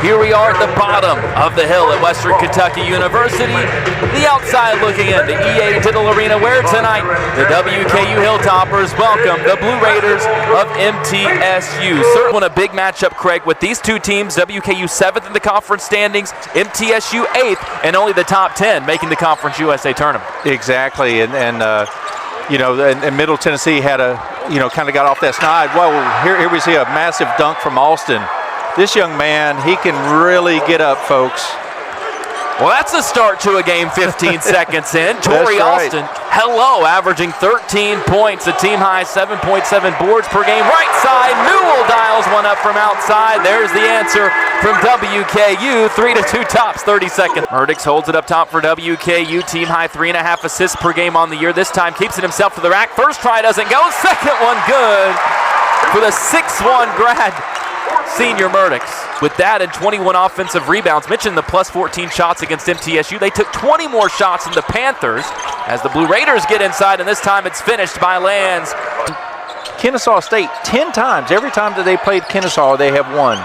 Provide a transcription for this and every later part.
Here we are at the bottom of the hill at Western Kentucky University. The outside looking in, the EA Tittle Arena, where tonight the WKU Hilltoppers welcome the Blue Raiders of MTSU. Certainly a big matchup, Craig, with these two teams, WKU 7th in the conference standings, MTSU 8th, and only the top 10 making the Conference USA tournament. Exactly, and Middle Tennessee had kind of got off that snide. Well, here we see a massive dunk from Alston. This young man, he can really get up, folks. Well, that's a start to a game 15 seconds in. Tori Alston, hello, averaging 13 points, a team-high 7.7 boards per game. Right side, Newell dials one up from outside. There's the answer from WKU. 3-2 tops, 30 seconds. Murdix holds it up top for WKU. Team-high 3.5 assists per game on the year. This time keeps it himself to the rack. First try doesn't go. Second one good for the 6'1 grad senior Murdix. With that and 21 offensive rebounds, mentioned the plus 14 shots against MTSU. They took 20 more shots than the Panthers as the Blue Raiders get inside, and this time it's finished by Lands. Kennesaw State 10 times. Every time that they played Kennesaw, they have won.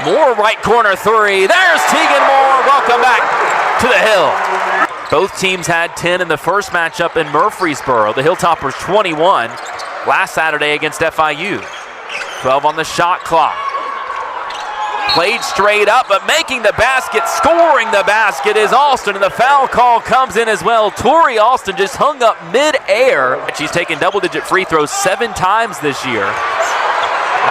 Moore right corner three. There's Tegan Moore. Welcome back to the Hill. Both teams had 10 in the first matchup in Murfreesboro. The Hilltoppers 21 last Saturday against FIU. 12 on the shot clock. Played straight up, but making the basket, scoring the basket is Alston, and the foul call comes in as well. Tori Alston just hung up mid-air. She's taken double-digit free throws 7 times this year.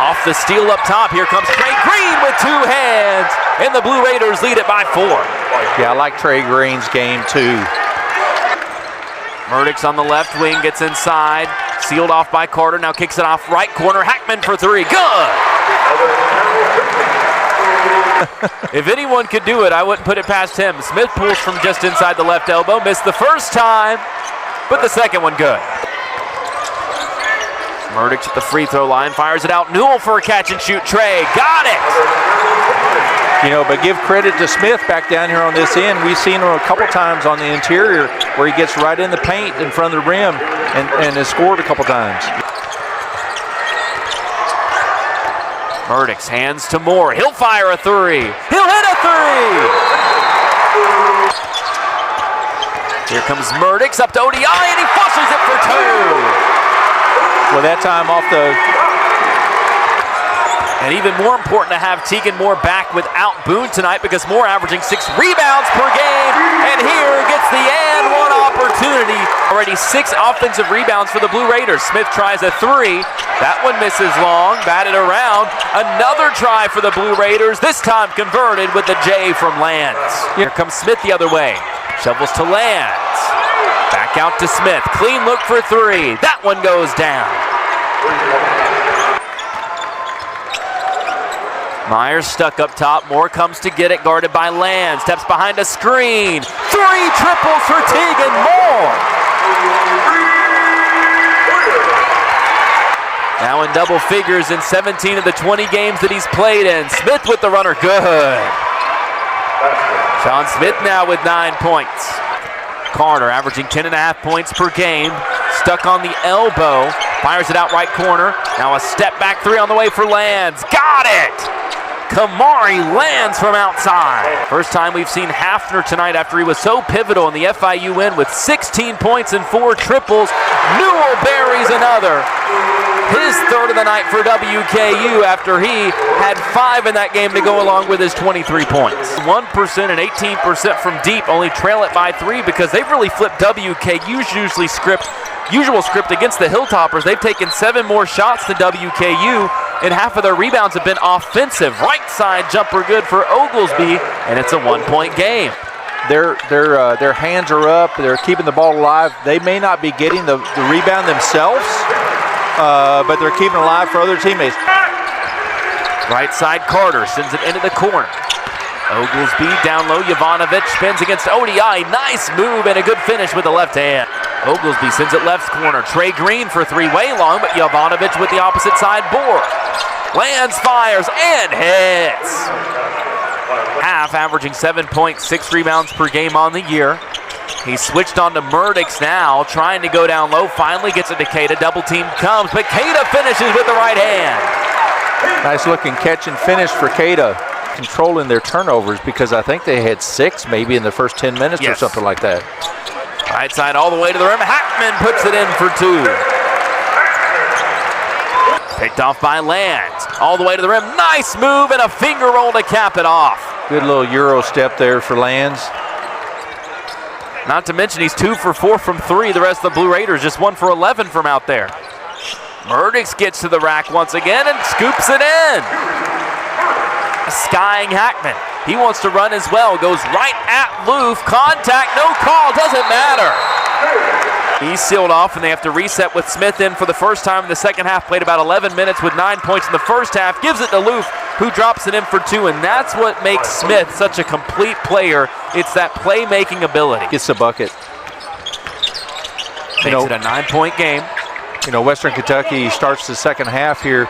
Off the steal up top, here comes Trey Green with 2 hands, and the Blue Raiders lead it by 4. Yeah, I like Trey Green's game too. Murdix on the left wing gets inside, sealed off by Carter, now kicks it off right corner. Hackman for 3, good! If anyone could do it, I wouldn't put it past him. Smith pulls from just inside the left elbow, missed the first time, but the second one good. Murdix at the free throw line, fires it out. Newell for a catch and shoot. Trey, got it! But give credit to Smith back down here on this end. We've seen him a couple times on the interior where he gets right in the paint in front of the rim and has scored a couple times. Murdix hands to Moore. He'll fire a 3. He'll hit a 3! Here comes Murdix up to ODI, and he flushes it for 2. Well, that time off the... And even more important to have Tegan Moore back without Boone tonight, because Moore averaging 6 rebounds per game, and here gets the and one opportunity. Already 6 offensive rebounds for the Blue Raiders. Smith tries a 3. That one misses long, batted around. Another try for the Blue Raiders, this time converted with the J from Lands. Here comes Smith the other way. Shovels to Lands. Back out to Smith. Clean look for 3. That one goes down. Myers stuck up top. Moore comes to get it, guarded by Land. Steps behind a screen. 3 triples for Tegan Moore. Now in double figures in 17 of the 20 games that he's played in. Smith with the runner, good. Sean Smith now with 9 points. Carter averaging 10.5 points per game. Stuck on the elbow. Fires it out right corner. Now a step back 3 on the way for Lands. Got it! Kamari Lands from outside. First time we've seen Hafner tonight after he was so pivotal in the FIU win with 16 points and 4 triples. Newell buries another. His third of the night for WKU after he had 5 in that game to go along with his 23 points. 1% and 18% from deep, only trail it by 3 because they've really flipped WKU's usual script against the Hilltoppers. They've taken 7 more shots than WKU, and half of their rebounds have been offensive. Right side jumper good for Oglesby, and it's a 1-point game. Their hands are up. They're keeping the ball alive. They may not be getting the rebound themselves, but they're keeping it alive for other teammates. Right side Carter sends it into the corner. Oglesby down low. Jovanovic spins against ODI. Nice move and a good finish with the left hand. Oglesby sends it left corner. Trey Green for 3 way long, but Jovanovic with the opposite side board. Lands, fires, and hits. Half averaging 7 points, 6 rebounds per game on the year. He switched on to Murdix now, trying to go down low. Finally gets it to Keita. Double team comes, but Keita finishes with the right hand. Nice looking catch and finish for Keita. controlling their turnovers because I think they had 6 maybe in the first 10 minutes or something like that. Right side all the way to the rim. Hackman puts it in for 2. Picked off by Lands. All the way to the rim. Nice move and a finger roll to cap it off. Good little Euro step there for Lands. Not to mention he's 2 for 4 from 3. The rest of the Blue Raiders just 1 for 11 from out there. Murdix gets to the rack once again and scoops it in. Skying Hackman. He wants to run as well. Goes right at Loof. Contact, no call, doesn't matter. He's sealed off and they have to reset with Smith in for the first time in the second half. Played about 11 minutes with 9 points in the first half. Gives it to Loof, who drops it in for 2. And that's what makes Smith such a complete player. It's that playmaking ability. Gets the bucket. Makes it a 9-point game. Western Kentucky starts the second half here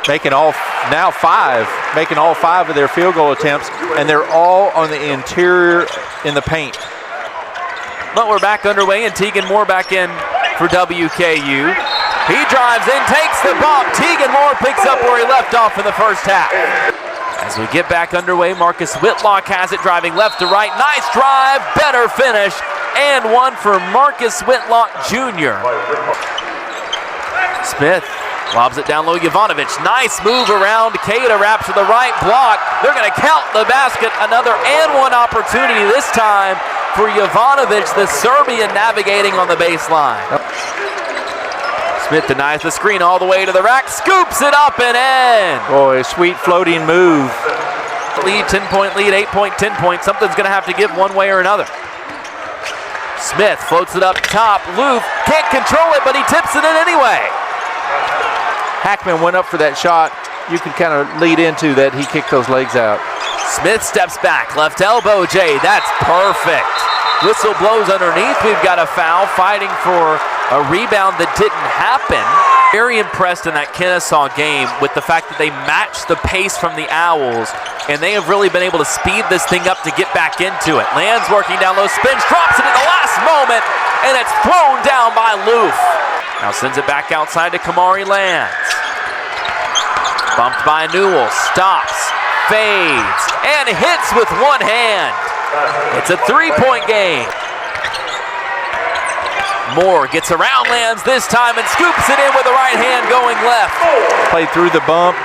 making all 5 of their field goal attempts, and they're all on the interior in the paint. But we're back underway, and Tegan Moore back in for WKU. He drives in, takes the bump. Tegan Moore picks up where he left off in the first half. As we get back underway, Marcus Whitlock has it, driving left to right. Nice drive, better finish, and one for Marcus Whitlock Jr. Smith lobs it down low. Jovanovic, nice move around. Keita wraps to the right block. They're going to count the basket. Another and one opportunity this time for Jovanovic, the Serbian, navigating on the baseline. Smith denies the screen all the way to the rack, scoops it up and in. Boy, a sweet floating move. Lead, 10-point lead, 8-point, 10-point. Something's going to have to give one way or another. Smith floats it up top. Loof can't control it, but he tips it in anyway. Hackman went up for that shot. You can kind of lead into that he kicked those legs out. Smith steps back, left elbow, Jay. That's perfect. Whistle blows underneath. We've got a foul, fighting for a rebound that didn't happen. Very impressed in that Kennesaw game with the fact that they matched the pace from the Owls, and they have really been able to speed this thing up to get back into it. Lands working down low, spins, drops it at the last moment, and it's thrown down by Loof. Now sends it back outside to Kamari Lands. Bumped by Newell, stops, fades, and hits with one hand. It's a 3-point game. Moore gets around Lands this time and scoops it in with the right hand going left. Played through the bump.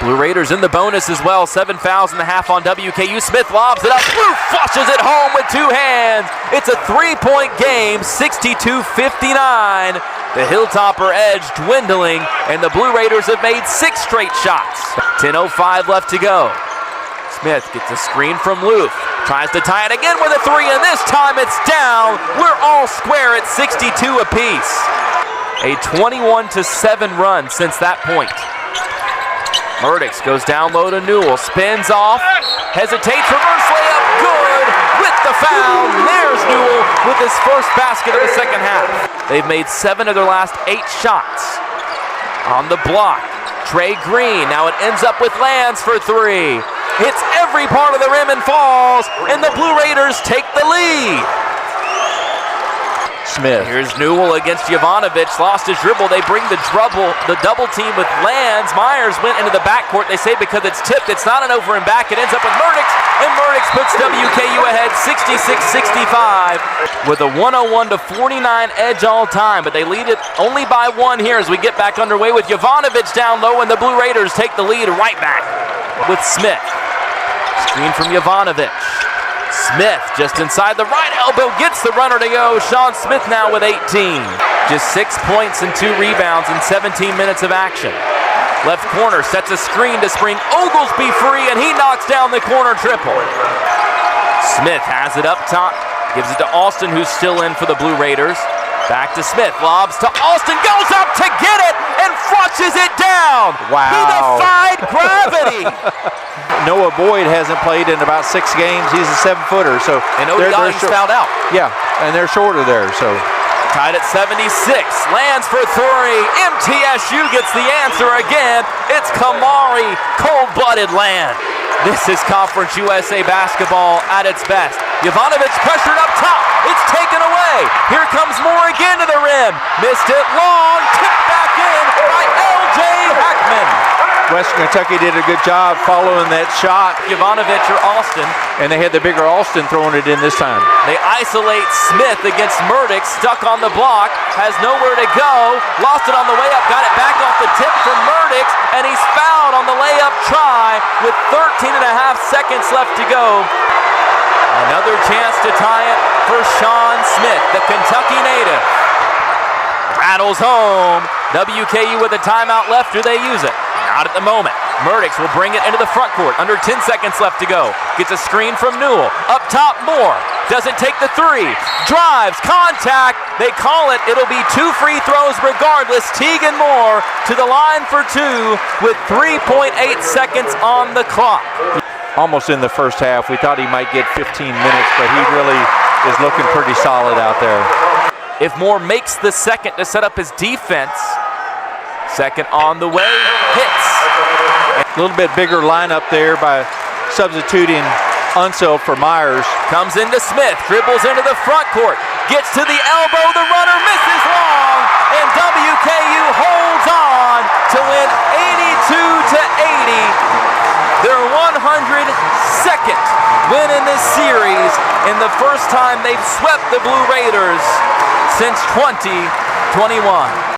Blue Raiders in the bonus as well. 7 fouls in the half on WKU. Smith lobs it up. Blue flushes it home with 2 hands. It's a 3-point game, 62-59. The Hilltopper edge dwindling, and the Blue Raiders have made 6 straight shots. 10:05 left to go. Smith gets a screen from Loof. Tries to tie it again with a 3, and this time it's down. We're all square at 62 apiece. A 21-7 run since that point. Murdix goes down low to Newell, spins off, hesitates, reverse layup, good with the foul. There's Newell with his first basket of the second half. They've made 7 of their last 8 shots. On the block, Trey Green. Now it ends up with Lands for 3. Hits every part of the rim and falls, and the Blue Raiders take the lead. Smith. Here's Newell against Jovanovic. Lost his dribble. They bring the double team with Lands. Myers went into the backcourt. They say because it's tipped, it's not an over and back. It ends up with Murdix, and Murdix puts WKU ahead 66-65 with a 101-49 edge all time. But they lead it only by 1 here as we get back underway with Jovanovic down low, and the Blue Raiders take the lead right back with Smith. Screen from Jovanovic. Smith just inside the right elbow, gets the runner to go. Sean Smith now with 18. Just 6 points and 2 rebounds in 17 minutes of action. Left corner sets a screen to spring Oglesby free, and he knocks down the corner triple. Smith has it up top, gives it to Alston, who's still in for the Blue Raiders. Back to Smith, lobs to Alston, goes up to get it, and flushes it down. Wow. He defied gravity. Noah Boyd hasn't played in about 6 games. He's a 7-footer, so and Odell's fouled out. Yeah, and they're shorter there, so. Tied at 76, Lands for 3. MTSU gets the answer again. It's Kamari, cold-blooded Land. This is Conference USA basketball at its best. Jovanovic pressured up top. It's taken away. Here comes Moore again to the rim. Missed it long. Tipped back in by L.J. Hackman. Western Kentucky did a good job following that shot, Jovanovic or Alston. and they had the bigger Alston throwing it in this time. They isolate Smith against Murdoch, stuck on the block, has nowhere to go, lost it on the way up, got it back off the tip from Murdoch, and he's fouled on the layup try with 13 and a half seconds left to go. Another chance to tie it for Sean Smith, the Kentucky native. Rattles home. WKU with a timeout left. Do they use it? Not at the moment. Murdoch will bring it into the front court. Under 10 seconds left to go. Gets a screen from Newell. Up top, Moore. Doesn't take the three. Drives. Contact. They call it. It'll be 2 free throws regardless. Tegan Moore to the line for 2 with 3.8 seconds on the clock. Almost in the first half. We thought he might get 15 minutes, but he really is looking pretty solid out there. If Moore makes the second to set up his defense, second on the way, hits. A little bit bigger lineup there by substituting Unseld for Myers. Comes into Smith, dribbles into the front court, gets to the elbow, the runner misses long, and WKU holds on to win 82-80. Their 102nd win in this series, and the first time they've swept the Blue Raiders since 2021.